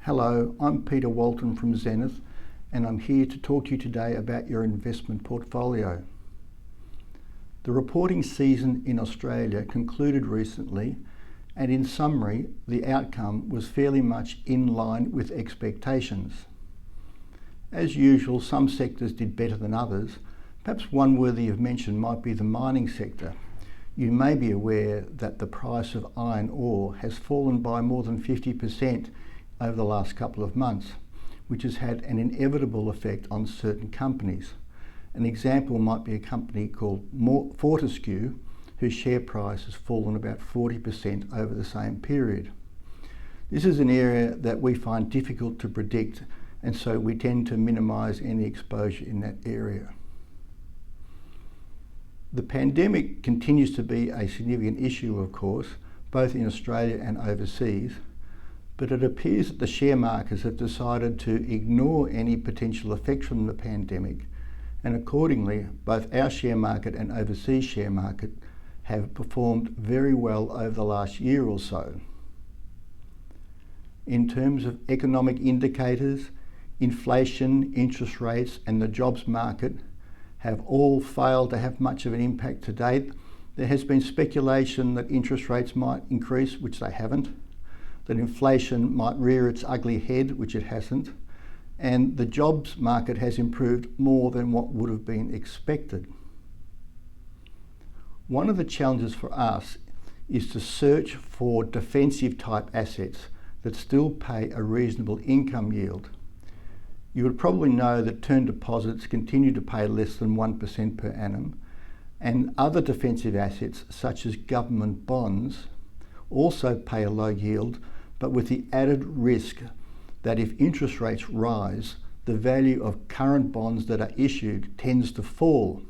Hello, I'm Peter Walton from Zenith, and I'm here to talk to you today about your investment portfolio. The reporting season in Australia concluded recently, and in summary, the outcome was fairly much in line with expectations. As usual, some sectors did better than others. Perhaps one worthy of mention might be the mining sector. You may be aware that the price of iron ore has fallen by more than 50% over the last couple of months, which has had an inevitable effect on certain companies. An example might be a company called Fortescue, whose share price has fallen about 40% over the same period. This is an area that we find difficult to predict, and so we tend to minimise any exposure in that area. The pandemic continues to be a significant issue, of course, both in Australia and overseas, but it appears that the share markets have decided to ignore any potential effects from the pandemic, and accordingly, both our share market and overseas share market have performed very well over the last year or so. In terms of economic indicators, inflation, interest rates, and the jobs market have all failed to have much of an impact to date. There has been speculation that interest rates might increase, which they haven't, that inflation might rear its ugly head, which it hasn't, and the jobs market has improved more than what would have been expected. One of the challenges for us is to search for defensive type assets that still pay a reasonable income yield. You would probably know that term deposits continue to pay less than 1% per annum, and other defensive assets such as government bonds also pay a low yield, but with the added risk that if interest rates rise, the value of current bonds that are issued tends to fall.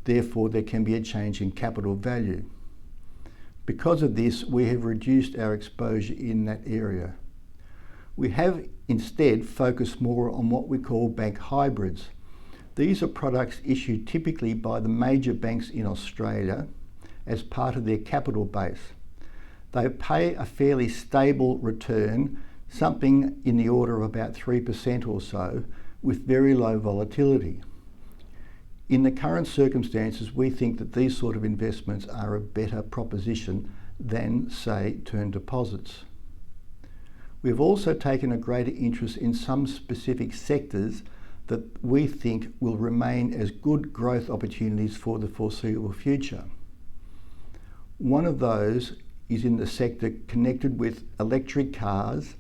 Therefore, there can be a change in capital value. Because of this, we have reduced our exposure in that area. We have instead focused more on what we call bank hybrids. These are products issued typically by the major banks in Australia as part of their capital base. They pay a fairly stable return, something in the order of about 3% or so, with very low volatility. In the current circumstances, we think that these sort of investments are a better proposition than, say, term deposits. We've also taken a greater interest in some specific sectors that we think will remain as good growth opportunities for the foreseeable future. One of those is in the sector connected with electric cars,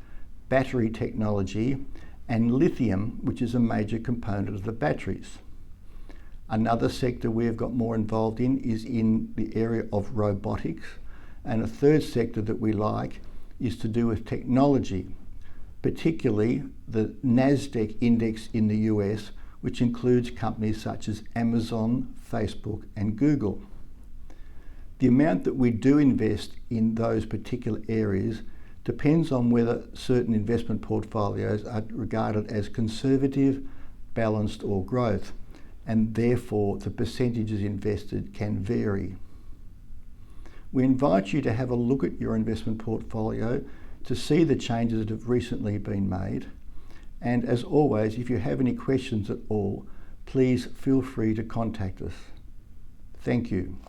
battery technology, and lithium, which is a major component of the batteries. Another sector we have got more involved in is in the area of robotics, and a third sector that we like is to do with technology, particularly the NASDAQ index in the US, which includes companies such as Amazon, Facebook, and Google. The amount that we do invest in those particular areas depends on whether certain investment portfolios are regarded as conservative, balanced, or growth, and therefore the percentages invested can vary. We invite you to have a look at your investment portfolio to see the changes that have recently been made, and as always, if you have any questions at all, please feel free to contact us. Thank you.